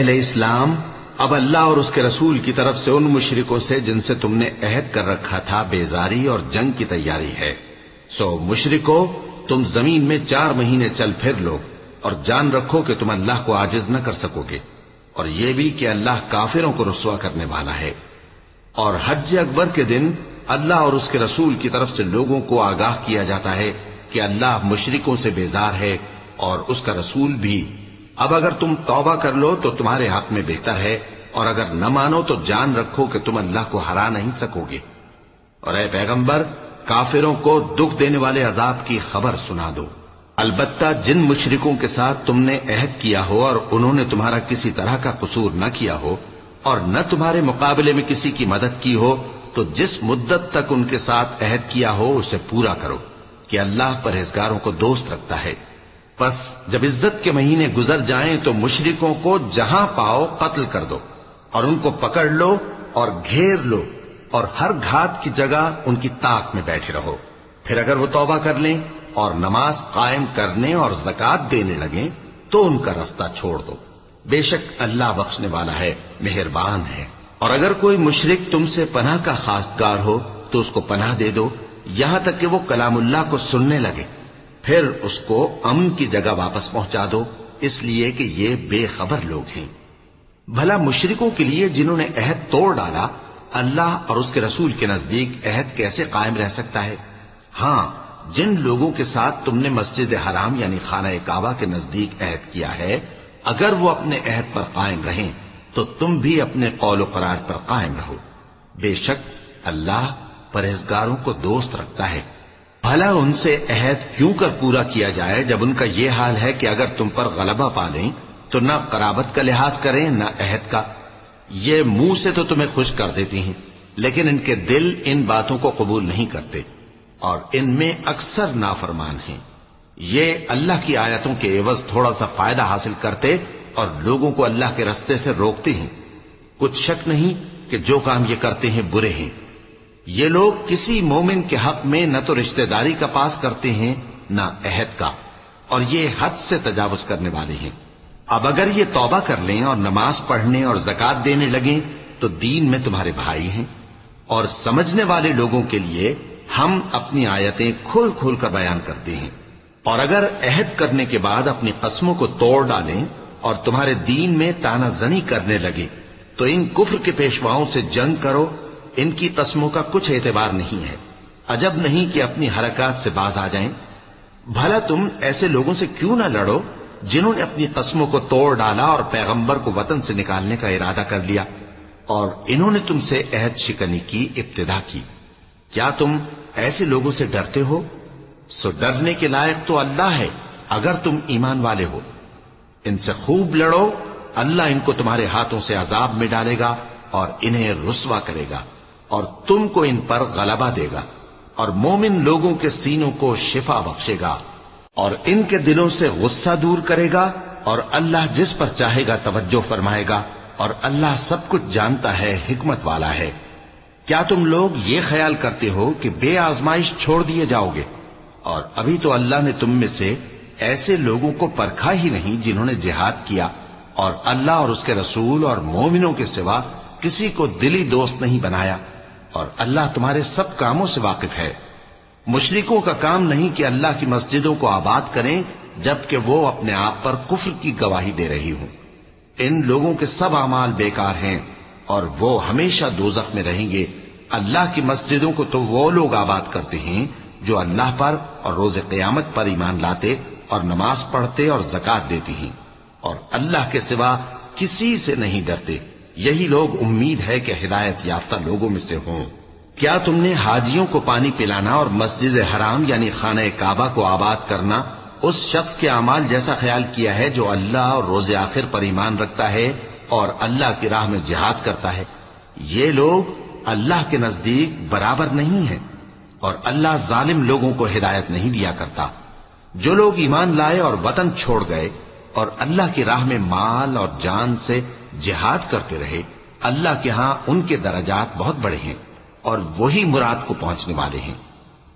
اہل اسلام، اب اللہ اور اس کے رسول کی طرف سے ان مشرکوں سے جن سے تم نے عہد کر رکھا تھا بیزاری اور جنگ کی تیاری ہے۔ سو مشرکو، تم زمین میں 4 مہینے چل پھر لو اور جان رکھو کہ تم اللہ کو عاجز نہ کر سکو گے، اور یہ بھی کہ اللہ کافروں کو رسوا کرنے والا ہے۔ اور حج اکبر کے دن اللہ اور اس کے رسول کی طرف سے لوگوں کو آگاہ کیا جاتا ہے کہ اللہ مشرکوں سے بیزار ہے اور اس کا رسول بھی۔ اب اگر تم توبہ کر لو تو تمہارے حق میں بہتر ہے، اور اگر نہ مانو تو جان رکھو کہ تم اللہ کو ہرا نہیں سکو گے۔ اور اے پیغمبر، کافروں کو دکھ دینے والے عذاب کی خبر سنا دو۔ البتہ جن مشرکوں کے ساتھ تم نے عہد کیا ہو اور انہوں نے تمہارا کسی طرح کا قصور نہ کیا ہو اور نہ تمہارے مقابلے میں کسی کی مدد کی ہو، تو جس مدت تک ان کے ساتھ عہد کیا ہو اسے پورا کرو، کہ اللہ پرہیزگاروں کو دوست رکھتا ہے۔ پس جب عزت کے مہینے گزر جائیں تو مشرکوں کو جہاں پاؤ قتل کر دو، اور ان کو پکڑ لو اور گھیر لو، اور ہر گھات کی جگہ ان کی طاق میں بیٹھے رہو۔ پھر اگر وہ توبہ کر لیں اور نماز قائم کرنے اور زکوٰۃ دینے لگیں تو ان کا رستہ چھوڑ دو، بے شک اللہ بخشنے والا ہے، مہربان ہے۔ اور اگر کوئی مشرک تم سے پناہ کا خواستگار ہو تو اس کو پناہ دے دو، یہاں تک کہ وہ کلام اللہ کو سننے لگے، پھر اس کو امن کی جگہ واپس پہنچا دو، اس لیے کہ یہ بے خبر لوگ ہیں۔ بھلا مشرکوں کے لیے جنہوں نے عہد توڑ ڈالا، اللہ اور اس کے رسول کے نزدیک عہد کیسے قائم رہ سکتا ہے؟ ہاں، جن لوگوں کے ساتھ تم نے مسجد حرام یعنی خانہ کعبہ کے نزدیک عہد کیا ہے، اگر وہ اپنے عہد پر قائم رہیں تو تم بھی اپنے قول و قرار پر قائم رہو، بے شک اللہ پرہیزگاروں کو دوست رکھتا ہے۔ بھلا ان سے عہد کیوں کر پورا کیا جائے جب ان کا یہ حال ہے کہ اگر تم پر غلبہ پا لیں تو نہ قرابت کا لحاظ کریں نہ عہد کا۔ یہ منہ سے تو تمہیں خوش کر دیتی ہیں، لیکن ان کے دل ان باتوں کو قبول نہیں کرتے، اور ان میں اکثر نافرمان ہیں۔ یہ اللہ کی آیتوں کے عوض تھوڑا سا فائدہ حاصل کرتے اور لوگوں کو اللہ کے رستے سے روکتے ہیں۔ کچھ شک نہیں کہ جو کام یہ کرتے ہیں برے ہیں۔ یہ لوگ کسی مومن کے حق میں نہ تو رشتہ داری کا پاس کرتے ہیں نہ عہد کا، اور یہ حد سے تجاوز کرنے والے ہیں۔ اب اگر یہ توبہ کر لیں اور نماز پڑھنے اور زکوٰۃ دینے لگیں تو دین میں تمہارے بھائی ہیں، اور سمجھنے والے لوگوں کے لیے ہم اپنی آیتیں کھول کھول کر بیان کرتے ہیں۔ اور اگر عہد کرنے کے بعد اپنی قسموں کو توڑ ڈالیں اور تمہارے دین میں تانا زنی کرنے لگے تو ان کفر کے پیشواؤں سے جنگ کرو، ان کی قسموں کا کچھ اعتبار نہیں ہے، عجب نہیں کہ اپنی حرکات سے باز آ جائیں۔ بھلا تم ایسے لوگوں سے کیوں نہ لڑو جنہوں نے اپنی قسموں کو توڑ ڈالا اور پیغمبر کو وطن سے نکالنے کا ارادہ کر لیا، اور انہوں نے تم سے عہد شکنی کی ابتدا کی۔ کیا تم ایسے لوگوں سے ڈرتے ہو؟ سو ڈرنے کے لائق تو اللہ ہے اگر تم ایمان والے ہو۔ ان سے خوب لڑو، اللہ ان کو تمہارے ہاتھوں سے عذاب میں ڈالے گا اور انہیں رسوا کرے گا، اور تم کو ان پر غلبہ دے گا، اور مومن لوگوں کے سینوں کو شفا بخشے گا، اور ان کے دلوں سے غصہ دور کرے گا، اور اللہ جس پر چاہے گا توجہ فرمائے گا، اور اللہ سب کچھ جانتا ہے، حکمت والا ہے۔ کیا تم لوگ یہ خیال کرتے ہو کہ بے آزمائش چھوڑ دیے جاؤ گے؟ اور ابھی تو اللہ نے تم میں سے ایسے لوگوں کو پرکھا ہی نہیں جنہوں نے جہاد کیا، اور اللہ اور اس کے رسول اور مومنوں کے سوا کسی کو دلی دوست نہیں بنایا، اور اللہ تمہارے سب کاموں سے واقف ہے۔ مشرکوں کا کام نہیں کہ اللہ کی مسجدوں کو آباد کریں جبکہ وہ اپنے آپ پر کفر کی گواہی دے رہی ہوں۔ ان لوگوں کے سب اعمال بیکار ہیں اور وہ ہمیشہ دوزخ میں رہیں گے۔ اللہ کی مسجدوں کو تو وہ لوگ آباد کرتے ہیں جو اللہ پر اور روز قیامت پر ایمان لاتے اور نماز پڑھتے اور زکوٰۃ دیتی ہیں، اور اللہ کے سوا کسی سے نہیں ڈرتے۔ یہی لوگ امید ہے کہ ہدایت یافتہ لوگوں میں سے ہوں۔ کیا تم نے حاجیوں کو پانی پلانا اور مسجد حرام یعنی خانہ کعبہ کو آباد کرنا اس شخص کے اعمال جیسا خیال کیا ہے جو اللہ اور روز آخر پر ایمان رکھتا ہے اور اللہ کی راہ میں جہاد کرتا ہے؟ یہ لوگ اللہ کے نزدیک برابر نہیں ہیں، اور اللہ ظالم لوگوں کو ہدایت نہیں دیا کرتا۔ جو لوگ ایمان لائے اور وطن چھوڑ گئے اور اللہ کی راہ میں مال اور جان سے جہاد کرتے رہے، اللہ کے ہاں ان کے درجات بہت بڑے ہیں، اور وہی مراد کو پہنچنے والے ہیں۔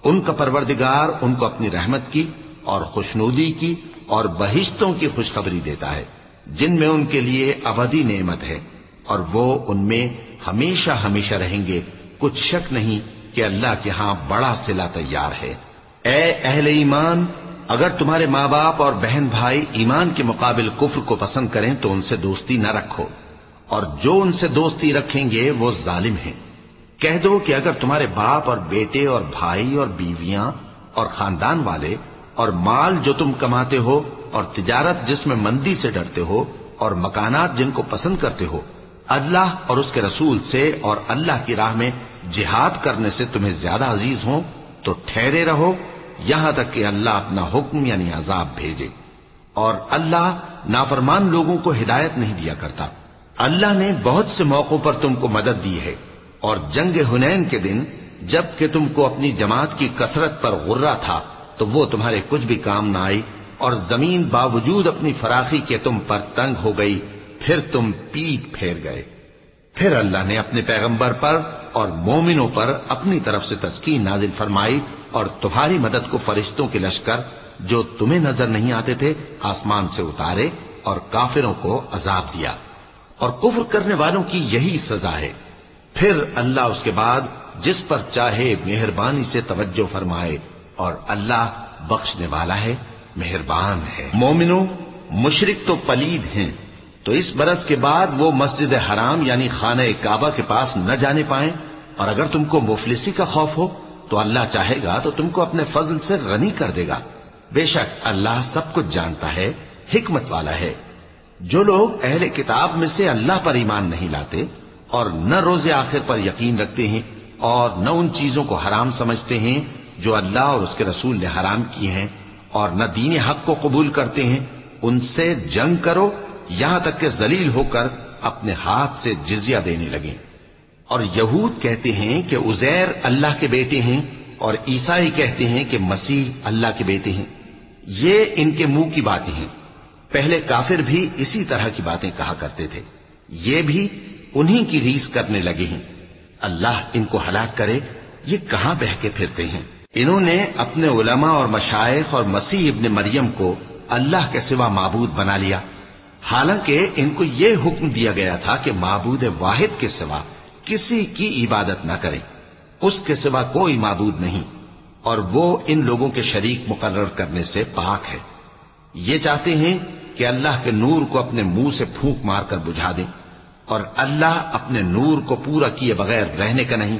ان کا پروردگار ان کو اپنی رحمت کی اور خوشنودی کی اور بہشتوں کی خوشخبری دیتا ہے۔ جن میں ان کے لیے ابدی نعمت ہے اور وہ ان میں ہمیشہ ہمیشہ رہیں گے، کچھ شک نہیں کہ اللہ کے ہاں بڑا صلہ تیار ہے۔ اے اہل ایمان، اگر تمہارے ماں باپ اور بہن بھائی ایمان کے مقابل کفر کو پسند کریں تو ان سے دوستی نہ رکھو، اور جو ان سے دوستی رکھیں گے وہ ظالم ہیں۔ کہہ دو کہ اگر تمہارے باپ اور بیٹے اور بھائی اور بیویاں اور خاندان والے اور مال جو تم کماتے ہو اور تجارت جس میں مندی سے ڈرتے ہو اور مکانات جن کو پسند کرتے ہو اللہ اور اس کے رسول سے اور اللہ کی راہ میں جہاد کرنے سے تمہیں زیادہ عزیز ہوں تو ٹھہرے رہو یہاں تک کہ اللہ اپنا حکم یعنی عذاب بھیجے، اور اللہ نافرمان لوگوں کو ہدایت نہیں دیا کرتا۔ اللہ نے بہت سے موقعوں پر تم کو مدد دی ہے، اور جنگ حنین کے دن جب کہ تم کو اپنی جماعت کی کثرت پر غرہ تھا تو وہ تمہارے کچھ بھی کام نہ آئی، اور زمین باوجود اپنی فراخی کے تم پر تنگ ہو گئی، پھر تم پیٹ پھیر گئے۔ پھر اللہ نے اپنے پیغمبر پر اور مومنوں پر اپنی طرف سے تسکین نازل فرمائی، اور تمہاری مدد کو فرشتوں کے لشکر جو تمہیں نظر نہیں آتے تھے آسمان سے اتارے، اور کافروں کو عذاب دیا، اور کفر کرنے والوں کی یہی سزا ہے۔ پھر اللہ اس کے بعد جس پر چاہے مہربانی سے توجہ فرمائے، اور اللہ بخشنے والا ہے، مہربان ہے۔ مومنوں، مشرک تو پلید ہیں، تو اس برس کے بعد وہ مسجد حرام یعنی خانہ کعبہ کے پاس نہ جانے پائیں، اور اگر تم کو مفلسی کا خوف ہو تو اللہ چاہے گا تو تم کو اپنے فضل سے غنی کر دے گا، بے شک اللہ سب کچھ جانتا ہے، حکمت والا ہے۔ جو لوگ اہل کتاب میں سے اللہ پر ایمان نہیں لاتے اور نہ روز آخر پر یقین رکھتے ہیں اور نہ ان چیزوں کو حرام سمجھتے ہیں جو اللہ اور اس کے رسول نے حرام کی ہیں، اور نہ دین حق کو قبول کرتے ہیں، ان سے جنگ کرو یہاں تک کہ ذلیل ہو کر اپنے ہاتھ سے جزیہ دینے لگیں۔ اور یہود کہتے ہیں کہ عزیر اللہ کے بیٹے ہیں، اور عیسائی کہتے ہیں کہ مسیح اللہ کے بیٹے ہیں۔ یہ ان کے منہ کی باتیں ہیں، پہلے کافر بھی اسی طرح کی باتیں کہا کرتے تھے، یہ بھی انہی کی ریس کرنے لگے ہیں۔ اللہ ان کو ہلاک کرے، یہ کہاں بہہ کے پھرتے ہیں۔ انہوں نے اپنے علماء اور مشائخ اور مسیح ابن مریم کو اللہ کے سوا معبود بنا لیا، حالانکہ ان کو یہ حکم دیا گیا تھا کہ معبود واحد کے سوا کسی کی عبادت نہ کریں، اس کے سوا کوئی معبود نہیں، اور وہ ان لوگوں کے شریک مقرر کرنے سے پاک ہے۔ یہ چاہتے ہیں کہ اللہ کے نور کو اپنے منہ سے پھونک مار کر بجھا دیں، اور اللہ اپنے نور کو پورا کیے بغیر رہنے کا نہیں،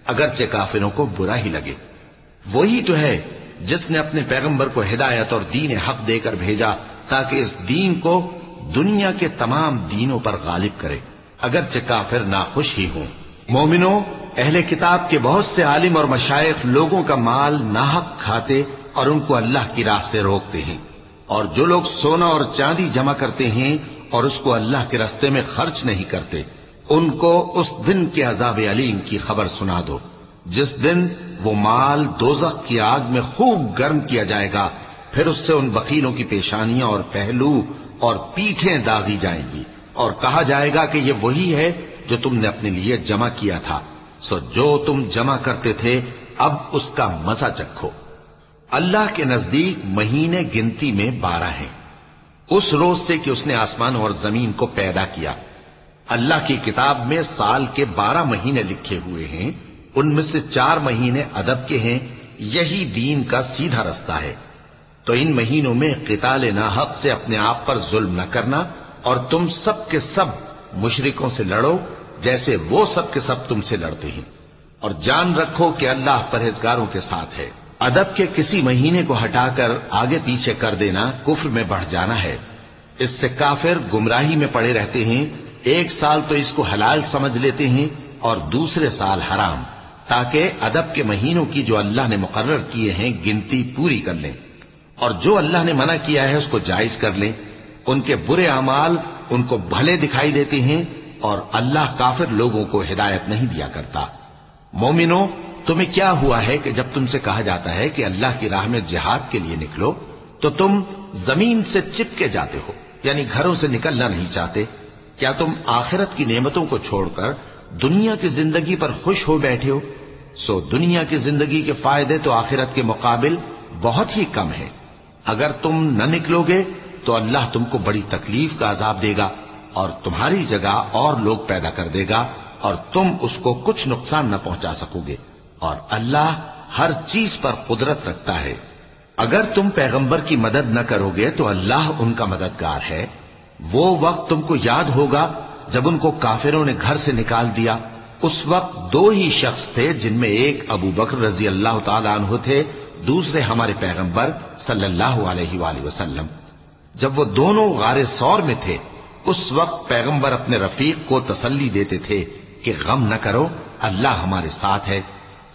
اگرچہ کافروں کو برا ہی لگے۔ وہی تو ہے جس نے اپنے پیغمبر کو ہدایت اور دین حق دے کر بھیجا تاکہ اس دین کو دنیا کے تمام دینوں پر غالب کرے، اگرچہ کافر ناخوش ہی ہوں۔ مومنوں، اہل کتاب کے بہت سے عالم اور مشائخ لوگوں کا مال ناحق کھاتے اور ان کو اللہ کی راہ سے روکتے ہیں، اور جو لوگ سونا اور چاندی جمع کرتے ہیں اور اس کو اللہ کے راستے میں خرچ نہیں کرتے، ان کو اس دن کے عذاب علیم کی خبر سنا دو، جس دن وہ مال دوزخ کی آگ میں خوب گرم کیا جائے گا، پھر اس سے ان بخیلوں کی پیشانیاں اور پہلو اور پیٹھیں داغی جائیں گی، اور کہا جائے گا کہ یہ وہی ہے جو تم نے اپنے لیے جمع کیا تھا، سو جو تم جمع کرتے تھے اب اس کا مزہ چکھو۔ اللہ کے نزدیک مہینے گنتی میں 12 ہیں، اس روز سے کہ اس نے آسمان اور زمین کو پیدا کیا۔ اللہ کی کتاب میں سال کے 12 مہینے لکھے ہوئے ہیں، ان میں سے 4 مہینے ادب کے ہیں، یہی دین کا سیدھا رستہ ہے۔ تو ان مہینوں میں قتال ناحق سے اپنے آپ پر ظلم نہ کرنا، اور تم سب کے سب مشرکوں سے لڑو جیسے وہ سب کے سب تم سے لڑتے ہیں، اور جان رکھو کہ اللہ پرہیزگاروں کے ساتھ ہے۔ ادب کے کسی مہینے کو ہٹا کر آگے پیچھے کر دینا کفر میں بڑھ جانا ہے، اس سے کافر گمراہی میں پڑے رہتے ہیں۔ ایک سال تو اس کو حلال سمجھ لیتے ہیں اور دوسرے سال حرام، تاکہ ادب کے مہینوں کی جو اللہ نے مقرر کیے ہیں گنتی پوری کر لیں، اور جو اللہ نے منع کیا ہے اس کو جائز کر لیں۔ ان کے برے اعمال ان کو بھلے دکھائی دیتے ہیں، اور اللہ کافر لوگوں کو ہدایت نہیں دیا کرتا۔ مومنوں، تمہیں کیا ہوا ہے کہ جب تم سے کہا جاتا ہے کہ اللہ کی راہ میں جہاد کے لیے نکلو تو تم زمین سے چپکے جاتے ہو، یعنی گھروں سے نکلنا نہیں چاہتے؟ کیا تم آخرت کی نعمتوں کو چھوڑ کر دنیا کی زندگی پر خوش ہو بیٹھے ہو؟ سو دنیا کی زندگی کے فائدے تو آخرت کے مقابل بہت ہی کم ہے۔ اگر تم نہ نکلو گے تو تو اللہ تم کو بڑی تکلیف کا عذاب دے گا اور تمہاری جگہ اور لوگ پیدا کر دے گا اور تم اس کو کچھ نقصان نہ پہنچا سکو گے، اور اللہ ہر چیز پر قدرت رکھتا ہے۔ اگر تم پیغمبر کی مدد نہ کرو گے تو اللہ ان کا مددگار ہے۔ وہ وقت تم کو یاد ہوگا جب ان کو کافروں نے گھر سے نکال دیا، اس وقت دو ہی شخص تھے جن میں ایک ابو بکر رضی اللہ تعالی عنہ تھے، دوسرے ہمارے پیغمبر صلی اللہ علیہ وآلہ وسلم۔ جب وہ دونوں غار ثور میں تھے اس وقت پیغمبر اپنے رفیق کو تسلی دیتے تھے کہ غم نہ کرو، اللہ ہمارے ساتھ ہے۔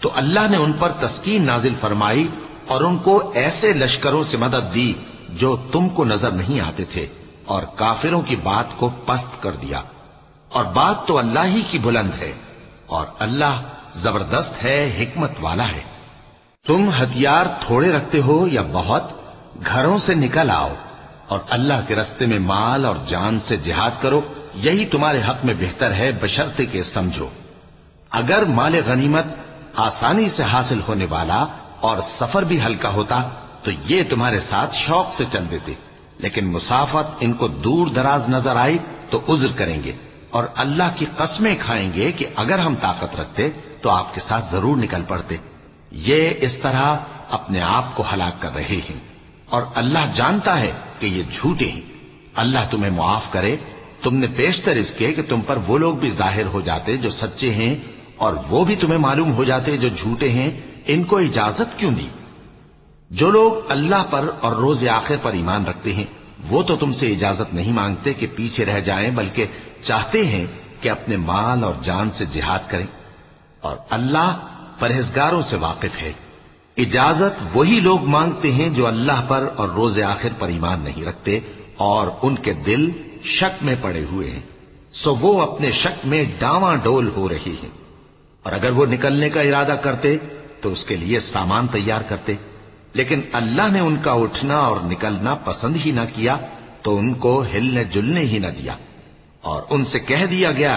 تو اللہ نے ان پر تسکین نازل فرمائی اور ان کو ایسے لشکروں سے مدد دی جو تم کو نظر نہیں آتے تھے، اور کافروں کی بات کو پست کر دیا، اور بات تو اللہ ہی کی بلند ہے، اور اللہ زبردست ہے، حکمت والا ہے۔ تم ہتھیار تھوڑے رکھتے ہو یا بہت، گھروں سے نکل آؤ اور اللہ کے راستے میں مال اور جان سے جہاد کرو، یہی تمہارے حق میں بہتر ہے، بشرطے کہ سمجھو۔ اگر مال غنیمت آسانی سے حاصل ہونے والا اور سفر بھی ہلکا ہوتا تو یہ تمہارے ساتھ شوق سے چل دیتے، لیکن مسافت ان کو دور دراز نظر آئی تو عذر کریں گے اور اللہ کی قسمیں کھائیں گے کہ اگر ہم طاقت رکھتے تو آپ کے ساتھ ضرور نکل پڑتے۔ یہ اس طرح اپنے آپ کو ہلاک کر رہے ہیں، اور اللہ جانتا ہے کہ یہ جھوٹے ہیں۔ اللہ تمہیں معاف کرے، تم نے پیشتر اس کے کہ تم پر وہ لوگ بھی ظاہر ہو جاتے جو سچے ہیں اور وہ بھی تمہیں معلوم ہو جاتے جو جھوٹے ہیں، ان کو اجازت کیوں دی؟ جو لوگ اللہ پر اور روز آخر پر ایمان رکھتے ہیں وہ تو تم سے اجازت نہیں مانگتے کہ پیچھے رہ جائیں، بلکہ چاہتے ہیں کہ اپنے مال اور جان سے جہاد کریں، اور اللہ پرہیزگاروں سے واقف ہے۔ اجازت وہی لوگ مانگتے ہیں جو اللہ پر اور روز آخر پر ایمان نہیں رکھتے اور ان کے دل شک میں پڑے ہوئے ہیں، سو وہ اپنے شک میں ڈاواں ڈول ہو رہے ہیں۔ اور اگر وہ نکلنے کا ارادہ کرتے تو اس کے لیے سامان تیار کرتے، لیکن اللہ نے ان کا اٹھنا اور نکلنا پسند ہی نہ کیا تو ان کو ہلنے جلنے ہی نہ دیا، اور ان سے کہہ دیا گیا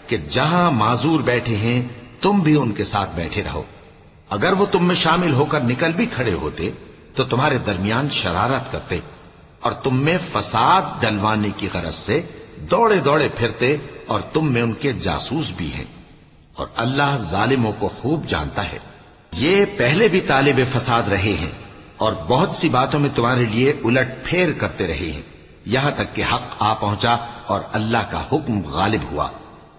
کہ جہاں معذور بیٹھے ہیں تم بھی ان کے ساتھ بیٹھے رہو۔ اگر وہ تم میں شامل ہو کر نکل بھی کھڑے ہوتے تو تمہارے درمیان شرارت کرتے اور تم میں فساد ڈلوانے کی غرض سے دوڑے دوڑے پھرتے، اور تم میں ان کے جاسوس بھی ہیں، اور اللہ ظالموں کو خوب جانتا ہے۔ یہ پہلے بھی طالب فساد رہے ہیں اور بہت سی باتوں میں تمہارے لیے الٹ پھیر کرتے رہے ہیں، یہاں تک کہ حق آ پہنچا اور اللہ کا حکم غالب ہوا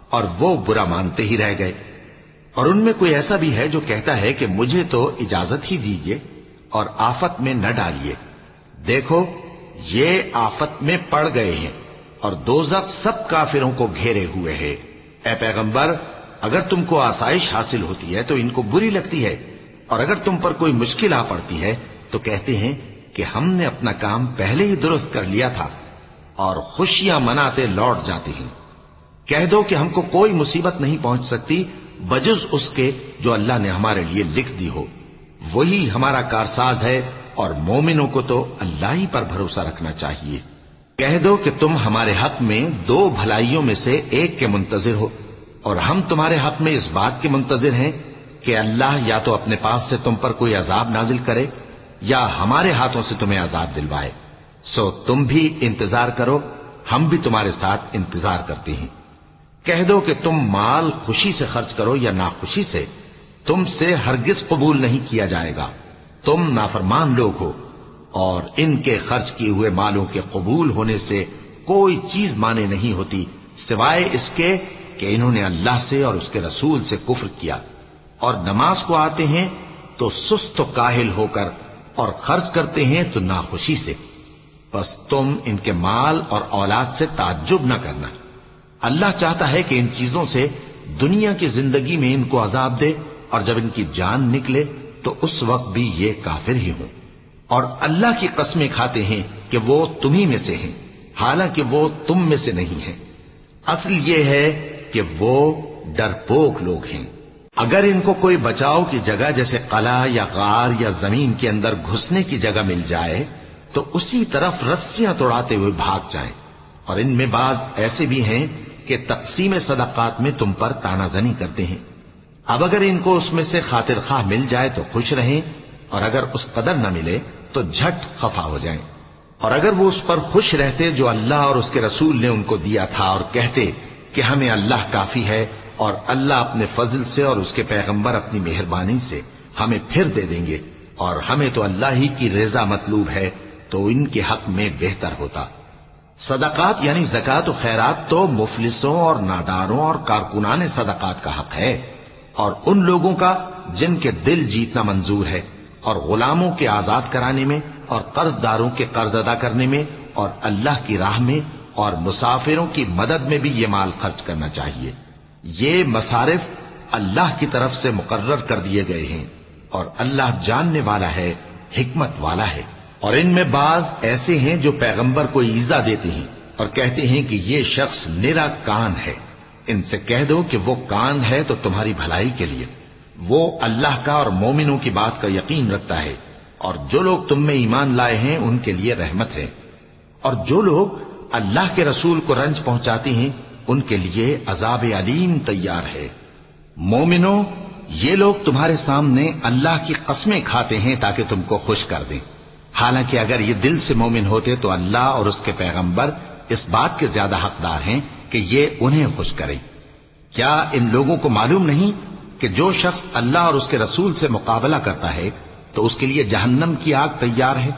اور وہ برا مانتے ہی رہ گئے۔ اور ان میں کوئی ایسا بھی ہے جو کہتا ہے کہ مجھے تو اجازت ہی دیجیے اور آفت میں نہ ڈالیے۔ دیکھو یہ آفت میں پڑ گئے ہیں اور دوزخ سب کافروں کو گھیرے ہوئے ہے۔ اے پیغمبر، اگر تم کو آسائش حاصل ہوتی ہے تو ان کو بری لگتی ہے، اور اگر تم پر کوئی مشکل آ پڑتی ہے تو کہتے ہیں کہ ہم نے اپنا کام پہلے ہی درست کر لیا تھا، اور خوشیاں مناتے لوٹ جاتے ہیں۔ کہہ دو کہ ہم کو کوئی مصیبت نہیں پہنچ سکتی بجز اس کے جو اللہ نے ہمارے لیے لکھ دی ہو، وہی ہمارا کارساز ہے، اور مومنوں کو تو اللہ ہی پر بھروسہ رکھنا چاہیے۔ کہہ دو کہ تم ہمارے حق میں دو بھلائیوں میں سے ایک کے منتظر ہو، اور ہم تمہارے حق میں اس بات کے منتظر ہیں کہ اللہ یا تو اپنے پاس سے تم پر کوئی عذاب نازل کرے یا ہمارے ہاتھوں سے تمہیں عذاب دلوائے، سو تم بھی انتظار کرو، ہم بھی تمہارے ساتھ انتظار کرتے ہیں۔ کہہ دو کہ تم مال خوشی سے خرچ کرو یا ناخوشی سے، تم سے ہرگز قبول نہیں کیا جائے گا، تم نافرمان لوگ ہو، اور ان کے خرچ کیے ہوئے مالوں کے قبول ہونے سے کوئی چیز مانے نہیں ہوتی سوائے اس کے کہ انہوں نے اللہ سے اور اس کے رسول سے کفر کیا، اور نماز کو آتے ہیں تو سست و کاہل ہو کر، اور خرچ کرتے ہیں تو ناخوشی سے۔ بس تم ان کے مال اور اولاد سے تعجب نہ کرنا، اللہ چاہتا ہے کہ ان چیزوں سے دنیا کی زندگی میں ان کو عذاب دے، اور جب ان کی جان نکلے تو اس وقت بھی یہ کافر ہی ہوں، اور اللہ کی قسمیں کھاتے ہیں کہ وہ تمہیں میں سے ہیں، حالانکہ وہ تم میں سے نہیں ہیں۔ اصل یہ ہے کہ وہ ڈرپوک لوگ ہیں۔ اگر ان کو کوئی بچاؤ کی جگہ جیسے قلعہ یا غار یا زمین کے اندر گھسنے کی جگہ مل جائے تو اسی طرف رسیاں توڑاتے ہوئے بھاگ جائیں، اور ان میں بعض ایسے بھی ہیں کہ تقسیم صدقات میں تم پر تانا زنی کرتے ہیں۔ اب اگر ان کو اس میں سے خاطر خواہ مل جائے تو خوش رہیں، اور اگر اس قدر نہ ملے تو جھٹ خفا ہو جائیں۔ اور اگر وہ اس پر خوش رہتے جو اللہ اور اس کے رسول نے ان کو دیا تھا اور کہتے کہ ہمیں اللہ کافی ہے اور اللہ اپنے فضل سے اور اس کے پیغمبر اپنی مہربانی سے ہمیں پھر دے دیں گے اور ہمیں تو اللہ ہی کی رضا مطلوب ہے تو ان کے حق میں بہتر ہوتا۔ صدقات یعنی زکوٰۃ و خیرات تو مفلسوں اور ناداروں اور کارکنان صدقات کا حق ہے، اور ان لوگوں کا جن کے دل جیتنا منظور ہے، اور غلاموں کے آزاد کرانے میں، اور قرض داروں کے قرض ادا کرنے میں، اور اللہ کی راہ میں، اور مسافروں کی مدد میں بھی یہ مال خرچ کرنا چاہیے۔ یہ مصارف اللہ کی طرف سے مقرر کر دیے گئے ہیں، اور اللہ جاننے والا ہے، حکمت والا ہے۔ اور ان میں بعض ایسے ہیں جو پیغمبر کو ایذا دیتے ہیں اور کہتے ہیں کہ یہ شخص نرا کان ہے۔ ان سے کہہ دو کہ وہ کان ہے تو تمہاری بھلائی کے لیے، وہ اللہ کا اور مومنوں کی بات کا یقین رکھتا ہے، اور جو لوگ تم میں ایمان لائے ہیں ان کے لیے رحمت ہے، اور جو لوگ اللہ کے رسول کو رنج پہنچاتے ہیں ان کے لیے عذاب علیم تیار ہے۔ مومنوں، یہ لوگ تمہارے سامنے اللہ کی قسمیں کھاتے ہیں تاکہ تم کو خوش کر دیں، حالانکہ اگر یہ دل سے مومن ہوتے تو اللہ اور اس کے پیغمبر اس بات کے زیادہ حقدار ہیں کہ یہ انہیں خوش کرے۔ کیا ان لوگوں کو معلوم نہیں کہ جو شخص اللہ اور اس کے رسول سے مقابلہ کرتا ہے تو اس کے لیے جہنم کی آگ تیار ہے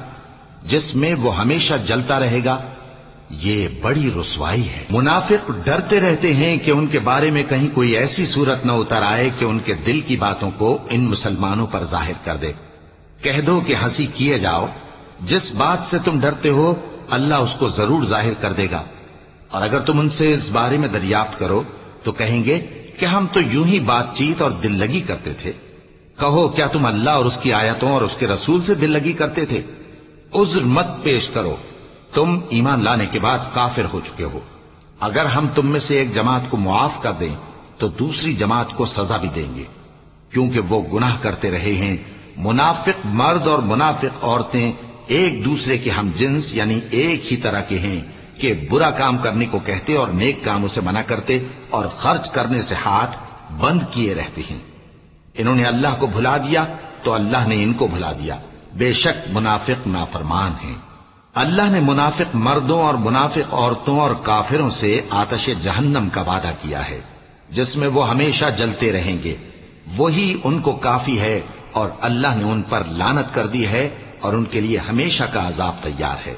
جس میں وہ ہمیشہ جلتا رہے گا؟ یہ بڑی رسوائی ہے۔ منافق ڈرتے رہتے ہیں کہ ان کے بارے میں کہیں کوئی ایسی صورت نہ اتر آئے کہ ان کے دل کی باتوں کو ان مسلمانوں پر ظاہر کر دے۔ کہہ دو کہ ہنسی کیے جاؤ، جس بات سے تم ڈرتے ہو اللہ اس کو ضرور ظاہر کر دے گا، اور اگر تم ان سے اس بارے میں دریافت کرو تو کہیں گے کہ ہم تو یوں ہی بات چیت اور دل لگی کرتے تھے۔ کہو کیا تم اللہ اور اس کی آیتوں اور اس کے رسول سے دل لگی کرتے تھے؟ عذر مت پیش کرو، تم ایمان لانے کے بعد کافر ہو چکے ہو۔ اگر ہم تم میں سے ایک جماعت کو معاف کر دیں تو دوسری جماعت کو سزا بھی دیں گے، کیونکہ وہ گناہ کرتے رہے ہیں۔ منافق مرد اور منافق عورتیں ایک دوسرے کے ہم جنس یعنی ایک ہی طرح کے ہیں کہ برا کام کرنے کو کہتے اور نیک کاموں سے منع کرتے اور خرچ کرنے سے ہاتھ بند کیے رہتے ہیں۔ انہوں نے اللہ کو بھلا دیا تو اللہ نے ان کو بھلا دیا، بے شک منافق نافرمان ہیں۔ اللہ نے منافق مردوں اور منافق عورتوں اور کافروں سے آتش جہنم کا وعدہ کیا ہے جس میں وہ ہمیشہ جلتے رہیں گے، وہی ان کو کافی ہے، اور اللہ نے ان پر لعنت کر دی ہے اور ان کے لیے ہمیشہ کا عذاب تیار ہے۔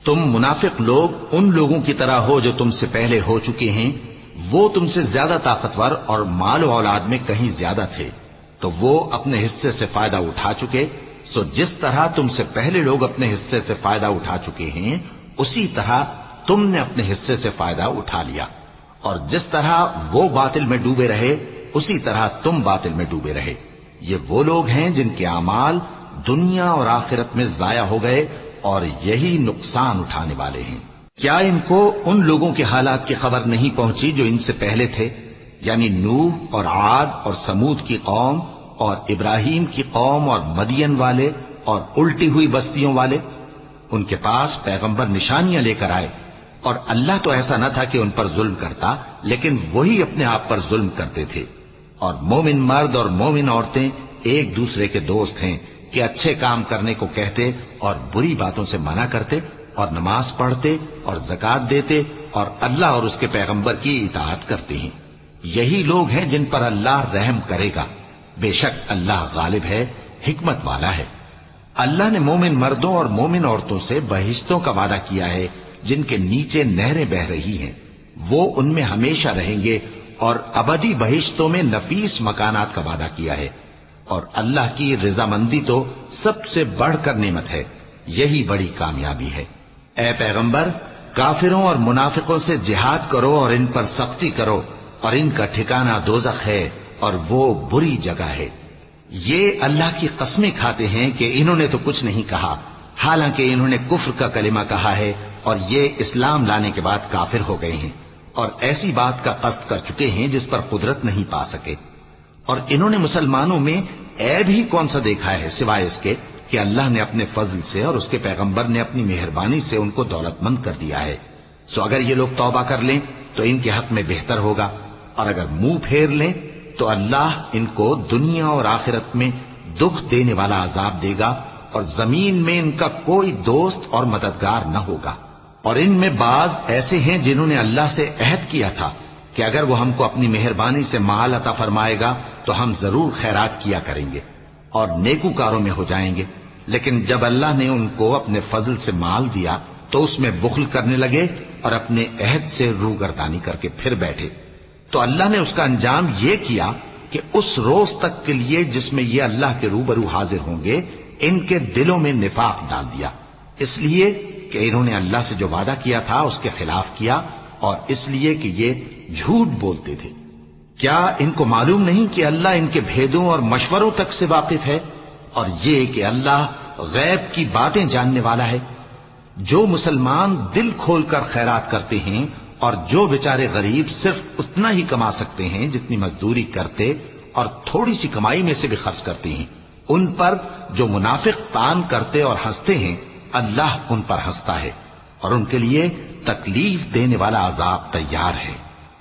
تم منافق لوگ ان لوگوں کی طرح ہو جو تم سے پہلے ہو چکے ہیں، وہ تم سے زیادہ طاقتور اور مال و اولاد میں کہیں زیادہ تھے، تو وہ اپنے حصے سے فائدہ اٹھا چکے، سو جس طرح تم سے پہلے لوگ اپنے حصے سے فائدہ اٹھا چکے ہیں اسی طرح تم نے اپنے حصے سے فائدہ اٹھا لیا، اور جس طرح وہ باطل میں ڈوبے رہے اسی طرح تم باطل میں ڈوبے رہے۔ یہ وہ لوگ ہیں جن کے اعمال دنیا اور آخرت میں ضائع ہو گئے اور یہی نقصان اٹھانے والے ہیں۔ کیا ان کو ان لوگوں کے حالات کی خبر نہیں پہنچی جو ان سے پہلے تھے، یعنی نوح اور عاد اور سمود کی قوم اور ابراہیم کی قوم اور مدین والے اور الٹی ہوئی بستیوں والے؟ ان کے پاس پیغمبر نشانیاں لے کر آئے، اور اللہ تو ایسا نہ تھا کہ ان پر ظلم کرتا، لیکن وہی اپنے آپ پر ظلم کرتے تھے۔ اور مومن مرد اور مومن عورتیں ایک دوسرے کے دوست ہیں کہ اچھے کام کرنے کو کہتے اور بری باتوں سے منع کرتے، اور نماز پڑھتے اور زکوٰۃ دیتے اور اللہ اور اس کے پیغمبر کی اطاعت کرتے ہیں۔ یہی لوگ ہیں جن پر اللہ رحم کرے گا، بے شک اللہ غالب ہے، حکمت والا ہے۔ اللہ نے مومن مردوں اور مومن عورتوں سے بہشتوں کا وعدہ کیا ہے جن کے نیچے نہریں بہ رہی ہیں، وہ ان میں ہمیشہ رہیں گے، اور ابدی بہشتوں میں نفیس مکانات کا وعدہ کیا ہے۔ اور اللہ کی رضامندی تو سب سے بڑھ کر نعمت ہے، یہی بڑی کامیابی ہے۔ اے پیغمبر، کافروں اور منافقوں سے جہاد کرو اور ان پر سختی کرو، اور ان کا ٹھکانہ دوزخ ہے اور وہ بری جگہ ہے۔ یہ اللہ کی قسمیں کھاتے ہیں کہ انہوں نے تو کچھ نہیں کہا، حالانکہ انہوں نے کفر کا کلمہ کہا ہے اور یہ اسلام لانے کے بعد کافر ہو گئے ہیں، اور ایسی بات کا قصد کر چکے ہیں جس پر قدرت نہیں پا سکے۔ اور انہوں نے مسلمانوں میں عیب ہی کون سا دیکھا ہے سوائے اس کے کہ اللہ نے اپنے فضل سے اور اس کے پیغمبر نے اپنی مہربانی سے ان کو دولت مند کر دیا ہے۔ سو اگر یہ لوگ توبہ کر لیں تو ان کے حق میں بہتر ہوگا، اور اگر منہ پھیر لیں تو اللہ ان کو دنیا اور آخرت میں دکھ دینے والا عذاب دے گا، اور زمین میں ان کا کوئی دوست اور مددگار نہ ہوگا۔ اور ان میں بعض ایسے ہیں جنہوں نے اللہ سے عہد کیا تھا کہ اگر وہ ہم کو اپنی مہربانی سے مال عطا فرمائے گا تو ہم ضرور خیرات کیا کریں گے اور نیکوکاروں میں ہو جائیں گے، لیکن جب اللہ نے ان کو اپنے فضل سے مال دیا تو اس میں بخل کرنے لگے اور اپنے عہد سے روگردانی کر کے پھر بیٹھے۔ تو اللہ نے اس کا انجام یہ کیا کہ اس روز تک کے لیے جس میں یہ اللہ کے روبرو حاضر ہوں گے ان کے دلوں میں نفاق ڈال دیا، اس لیے کہ انہوں نے اللہ سے جو وعدہ کیا تھا اس کے خلاف کیا، اور اس لیے کہ یہ جھوٹ بولتے تھے۔ کیا ان کو معلوم نہیں کہ اللہ ان کے بھیدوں اور مشوروں تک سے واقف ہے، اور یہ کہ اللہ غیب کی باتیں جاننے والا ہے؟ جو مسلمان دل کھول کر خیرات کرتے ہیں اور جو بیچارے غریب صرف اتنا ہی کما سکتے ہیں جتنی مزدوری کرتے اور تھوڑی سی کمائی میں سے بھی خرچ کرتے ہیں، ان پر جو منافق تان کرتے اور ہنستے ہیں اللہ ان پر ہنستا ہے اور ان کے لیے تکلیف دینے والا عذاب تیار ہے۔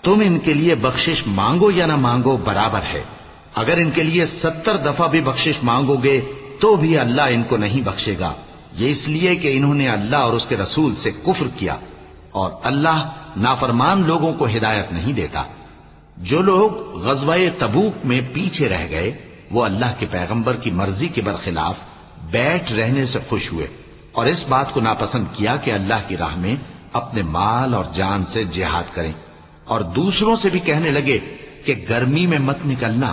تم ان کے لیے بخشش مانگو یا نہ مانگو برابر ہے، اگر ان کے لیے 70 دفعہ بھی بخشش مانگو گے تو بھی اللہ ان کو نہیں بخشے گا، یہ اس لیے کہ انہوں نے اللہ اور اس کے رسول سے کفر کیا، اور اللہ نافرمان لوگوں کو ہدایت نہیں دیتا۔ جو لوگ غزوہ تبوک میں پیچھے رہ گئے وہ اللہ کے پیغمبر کی مرضی کے برخلاف بیٹھ رہنے سے خوش ہوئے اور اس بات کو ناپسند کیا کہ اللہ کی راہ میں اپنے مال اور جان سے جہاد کریں، اور دوسروں سے بھی کہنے لگے کہ گرمی میں مت نکلنا،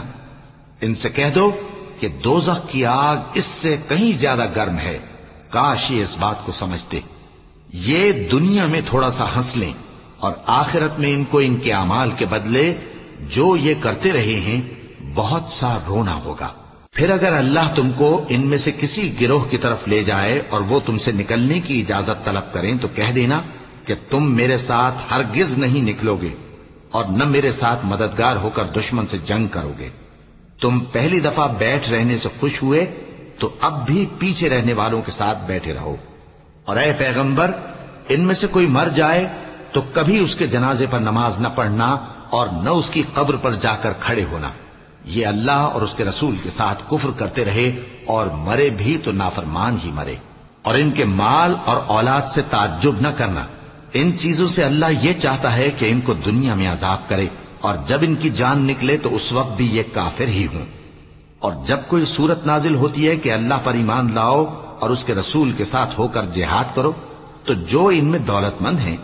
ان سے کہہ دو کہ دوزخ کی آگ اس سے کہیں زیادہ گرم ہے، کاش یہ اس بات کو سمجھتے۔ یہ دنیا میں تھوڑا سا ہنس لیں اور آخرت میں ان کو ان کے اعمال کے بدلے جو یہ کرتے رہے ہیں بہت سا رونا ہوگا۔ پھر اگر اللہ تم کو ان میں سے کسی گروہ کی طرف لے جائے اور وہ تم سے نکلنے کی اجازت طلب کریں تو کہہ دینا کہ تم میرے ساتھ ہرگز نہیں نکلو گے اور نہ میرے ساتھ مددگار ہو کر دشمن سے جنگ کرو گے۔ تم پہلی دفعہ بیٹھ رہنے سے خوش ہوئے تو اب بھی پیچھے رہنے والوں کے ساتھ بیٹھے رہو، اور اے پیغمبر ان میں سے کوئی مر جائے تو کبھی اس کے جنازے پر نماز نہ پڑھنا اور نہ اس کی قبر پر جا کر کھڑے ہونا، یہ اللہ اور اس کے رسول کے ساتھ کفر کرتے رہے اور مرے بھی تو نافرمان ہی مرے۔ اور ان کے مال اور اولاد سے تعجب نہ کرنا، ان چیزوں سے اللہ یہ چاہتا ہے کہ ان کو دنیا میں عذاب کرے اور جب ان کی جان نکلے تو اس وقت بھی یہ کافر ہی ہوں۔ اور جب کوئی صورت نازل ہوتی ہے کہ اللہ پر ایمان لاؤ اور اس کے رسول کے ساتھ ہو کر جہاد کرو تو جو ان میں دولت مند ہیں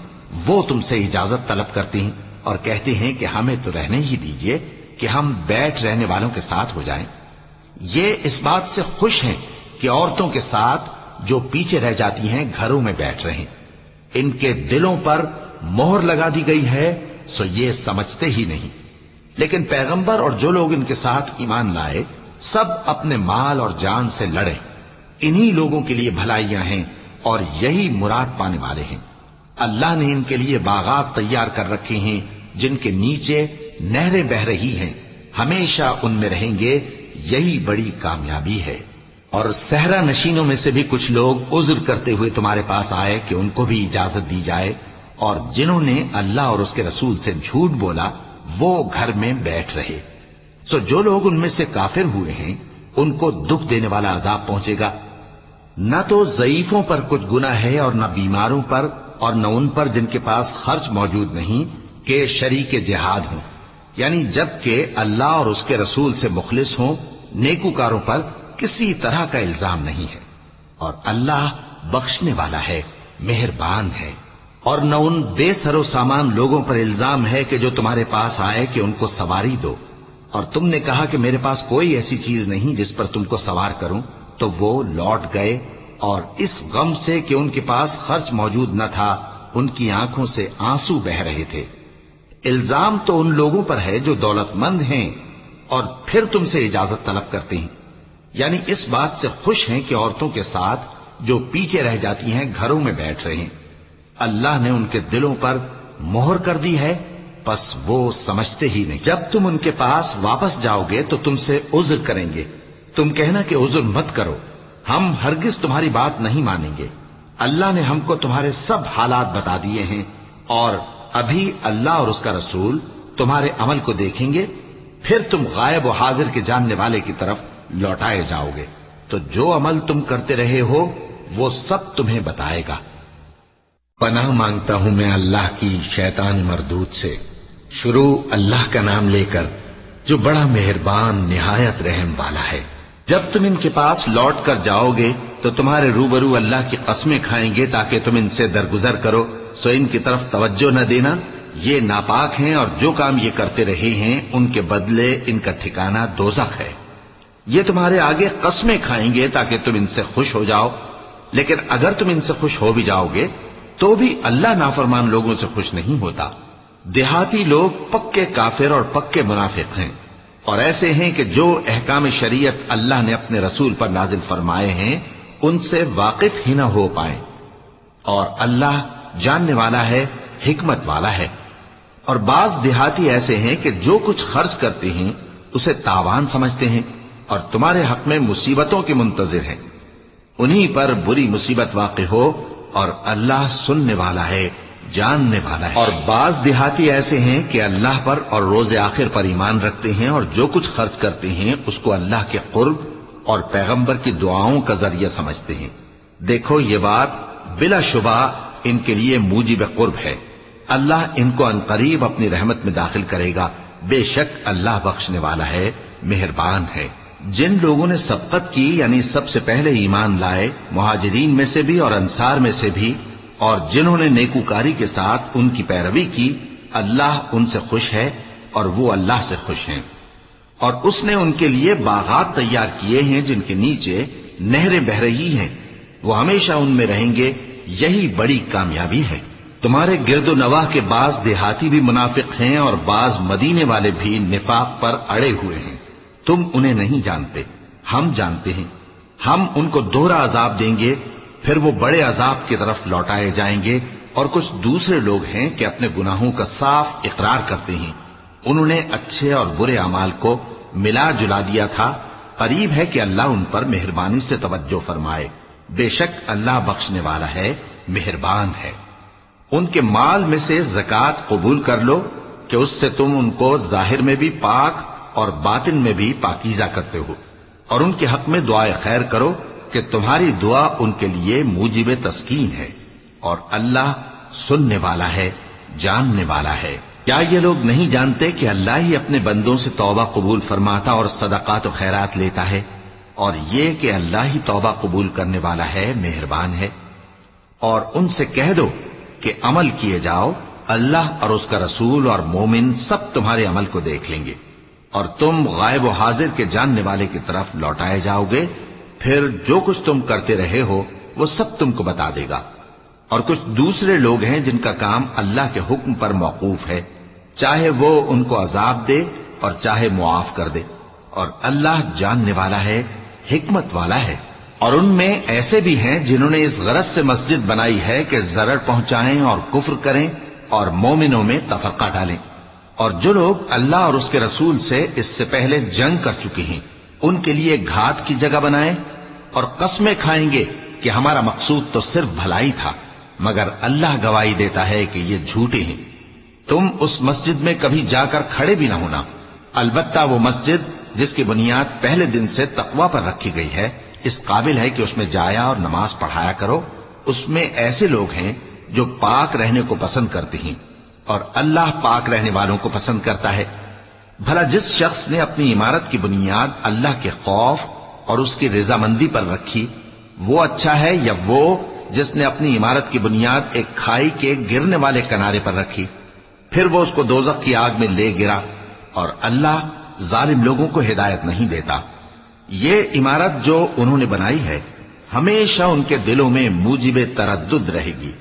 وہ تم سے اجازت طلب کرتے ہیں اور کہتے ہیں کہ ہمیں تو رہنے ہی دیجئے کہ ہم بیٹھ رہنے والوں کے ساتھ ہو جائیں۔ یہ اس بات سے خوش ہیں کہ عورتوں کے ساتھ جو پیچھے رہ جاتی ہیں گھروں میں بیٹھ رہیں، ان کے دلوں پر مہر لگا دی گئی ہے سو یہ سمجھتے ہی نہیں۔ لیکن پیغمبر اور جو لوگ ان کے ساتھ ایمان لائے سب اپنے مال اور جان سے لڑے، انہی لوگوں کے لیے بھلائیاں ہیں اور یہی مراد پانے والے ہیں۔ اللہ نے ان کے لیے باغات تیار کر رکھے ہیں جن کے نیچے نہریں بہ رہی ہیں، ہمیشہ ان میں رہیں گے، یہی بڑی کامیابی ہے۔ اور صحرا نشینوں میں سے بھی کچھ لوگ عذر کرتے ہوئے تمہارے پاس آئے کہ ان کو بھی اجازت دی جائے، اور جنہوں نے اللہ اور اس کے رسول سے جھوٹ بولا وہ گھر میں بیٹھ رہے۔ سو جو لوگ ان میں سے کافر ہوئے ہیں ان کو دکھ دینے والا عذاب پہنچے گا، نہ تو ضعیفوں پر کچھ گناہ ہے اور نہ بیماروں پر اور نہ ان پر جن کے پاس خرچ موجود نہیں کہ شریک جہاد ہوں، یعنی جب کہ اللہ اور اس کے رسول سے مخلص ہوں، نیکوکاروں پر کسی طرح کا الزام نہیں ہے، اور اللہ بخشنے والا ہے، مہربان ہے۔ اور نہ ان بے سر و سامان لوگوں پر الزام ہے کہ جو تمہارے پاس آئے کہ ان کو سواری دو، اور تم نے کہا کہ میرے پاس کوئی ایسی چیز نہیں جس پر تم کو سوار کروں، تو وہ لوٹ گئے اور اس غم سے کہ ان کے پاس خرچ موجود نہ تھا ان کی آنکھوں سے آنسو بہ رہے تھے۔ الزام تو ان لوگوں پر ہے جو دولت مند ہیں اور پھر تم سے اجازت طلب کرتے ہیں، یعنی اس بات سے خوش ہیں کہ عورتوں کے ساتھ جو پیچھے رہ جاتی ہیں گھروں میں بیٹھ رہے ہیں۔ اللہ نے ان کے دلوں پر مہر کر دی ہے بس وہ سمجھتے ہی نہیں۔ جب تم ان کے پاس واپس جاؤ گے تو تم سے عذر کریں گے، تم کہنا کہ عذر مت کرو، ہم ہرگز تمہاری بات نہیں مانیں گے۔ اللہ نے ہم کو تمہارے سب حالات بتا دیے ہیں، اور ابھی اللہ اور اس کا رسول تمہارے عمل کو دیکھیں گے، پھر تم غائب و حاضر کے جاننے والے کی طرف لوٹائے جاؤ گے۔ تو جو عمل تم کرتے رہے ہو وہ سب تمہیں بتائے گا۔ پناہ مانگتا ہوں میں اللہ کی شیطان مردود سے۔ شروع اللہ کا نام لے کر جو بڑا مہربان نہایت رحم والا ہے۔ جب تم ان کے پاس لوٹ کر جاؤ گے تو تمہارے روبرو اللہ کی قسمیں کھائیں گے تاکہ تم ان سے درگزر کرو، سو ان کی طرف توجہ نہ دینا، یہ ناپاک ہیں اور جو کام یہ کرتے رہے ہیں ان کے بدلے ان کا ٹھکانہ دوزخ ہے۔ یہ تمہارے آگے قسمیں کھائیں گے تاکہ تم ان سے خوش ہو جاؤ، لیکن اگر تم ان سے خوش ہو بھی جاؤ گے تو بھی اللہ نافرمان لوگوں سے خوش نہیں ہوتا۔ دیہاتی لوگ پکے کافر اور پکے منافق ہیں، اور ایسے ہیں کہ جو احکام شریعت اللہ نے اپنے رسول پر نازل فرمائے ہیں ان سے واقف ہی نہ ہو پائیں، اور اللہ جاننے والا ہے، حکمت والا ہے۔ اور بعض دیہاتی ایسے ہیں کہ جو کچھ خرچ کرتے ہیں اسے تاوان سمجھتے ہیں اور تمہارے حق میں مصیبتوں کے منتظر ہیں، انہی پر بری مصیبت واقع ہو، اور اللہ سننے والا ہے، جاننے والا ہے۔ اور بعض دیہاتی ایسے ہیں کہ اللہ پر اور روز آخر پر ایمان رکھتے ہیں اور جو کچھ خرچ کرتے ہیں اس کو اللہ کے قرب اور پیغمبر کی دعاؤں کا ذریعہ سمجھتے ہیں۔ دیکھو یہ بات بلا شبہ ان کے لیے موجب قرب ہے، اللہ ان کو عنقریب اپنی رحمت میں داخل کرے گا، بے شک اللہ بخشنے والا ہے، مہربان ہے۔ جن لوگوں نے سبقت کی یعنی سب سے پہلے ایمان لائے، مہاجرین میں سے بھی اور انصار میں سے بھی، اور جنہوں نے نیکوکاری کے ساتھ ان کی پیروی کی، اللہ ان سے خوش ہے اور وہ اللہ سے خوش ہیں۔ اور اس نے ان کے لیے باغات تیار کیے ہیں جن کے نیچے نہریں بہہ رہی ہیں، وہ ہمیشہ ان میں رہیں گے، یہی بڑی کامیابی ہے۔ تمہارے گرد و نواح کے بعض دیہاتی بھی منافق ہیں اور بعض مدینے والے بھی نفاق پر اڑے ہوئے ہیں، تم انہیں نہیں جانتے، ہم جانتے ہیں۔ ہم ان کو دوہرا عذاب دیں گے، پھر وہ بڑے عذاب کی طرف لوٹائے جائیں گے۔ اور کچھ دوسرے لوگ ہیں کہ اپنے گناہوں کا صاف اقرار کرتے ہیں، انہوں نے اچھے اور برے اعمال کو ملا جلا دیا تھا، قریب ہے کہ اللہ ان پر مہربانی سے توجہ فرمائے، بے شک اللہ بخشنے والا ہے، مہربان ہے۔ ان کے مال میں سے زکوٰۃ قبول کر لو کہ اس سے تم ان کو ظاہر میں بھی پاک اور باطن میں بھی پاکیزہ کرتے ہو، اور ان کے حق میں دعائے خیر کرو کہ تمہاری دعا ان کے لیے موجب تسکین ہے، اور اللہ سننے والا ہے، جاننے والا ہے۔ کیا یہ لوگ نہیں جانتے کہ اللہ ہی اپنے بندوں سے توبہ قبول فرماتا اور صدقات و خیرات لیتا ہے، اور یہ کہ اللہ ہی توبہ قبول کرنے والا ہے، مہربان ہے۔ اور ان سے کہہ دو کہ عمل کیے جاؤ، اللہ اور اس کا رسول اور مومن سب تمہارے عمل کو دیکھ لیں گے، اور تم غائب و حاضر کے جاننے والے کی طرف لوٹائے جاؤ گے، پھر جو کچھ تم کرتے رہے ہو وہ سب تم کو بتا دے گا۔ اور کچھ دوسرے لوگ ہیں جن کا کام اللہ کے حکم پر موقوف ہے، چاہے وہ ان کو عذاب دے اور چاہے معاف کر دے، اور اللہ جاننے والا ہے، حکمت والا ہے۔ اور ان میں ایسے بھی ہیں جنہوں نے اس غرض سے مسجد بنائی ہے کہ ضرر پہنچائیں اور کفر کریں اور مومنوں میں تفرقہ ڈالیں، اور جو لوگ اللہ اور اس کے رسول سے اس سے پہلے جنگ کر چکے ہیں ان کے لیے گھات کی جگہ بنائیں، اور قسمیں کھائیں گے کہ ہمارا مقصود تو صرف بھلائی تھا، مگر اللہ گواہی دیتا ہے کہ یہ جھوٹے ہیں۔ تم اس مسجد میں کبھی جا کر کھڑے بھی نہ ہونا، البتہ وہ مسجد جس کی بنیاد پہلے دن سے تقوی پر رکھی گئی ہے اس قابل ہے کہ اس میں جایا اور نماز پڑھایا کرو۔ اس میں ایسے لوگ ہیں جو پاک رہنے کو پسند کرتے ہیں، اور اللہ پاک رہنے والوں کو پسند کرتا ہے۔ بھلا جس شخص نے اپنی عمارت کی بنیاد اللہ کے خوف اور اس کی رضامندی پر رکھی وہ اچھا ہے، یا وہ جس نے اپنی عمارت کی بنیاد ایک کھائی کے گرنے والے کنارے پر رکھی، پھر وہ اس کو دوزخ کی آگ میں لے گرا، اور اللہ ظالم لوگوں کو ہدایت نہیں دیتا۔ یہ عمارت جو انہوں نے بنائی ہے ہمیشہ ان کے دلوں میں موجب تردد رہے گی،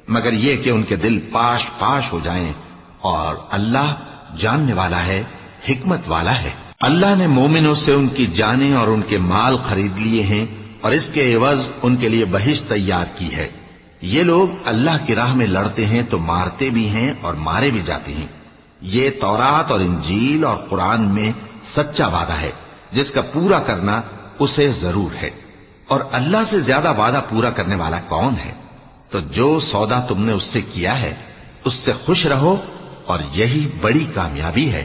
مگر یہ کہ ان کے دل پاش پاش ہو جائیں، اور اللہ جاننے والا ہے، حکمت والا ہے۔ اللہ نے مومنوں سے ان کی جانیں اور ان کے مال خرید لیے ہیں، اور اس کے عوض ان کے لیے بہشت تیار کی ہے۔ یہ لوگ اللہ کی راہ میں لڑتے ہیں تو مارتے بھی ہیں اور مارے بھی جاتے ہیں۔ یہ تورات اور انجیل اور قرآن میں سچا وعدہ ہے جس کا پورا کرنا اسے ضرور ہے، اور اللہ سے زیادہ وعدہ پورا کرنے والا کون ہے؟ تو جو سودا تم نے اس سے کیا ہے اس سے خوش رہو، اور یہی بڑی کامیابی ہے۔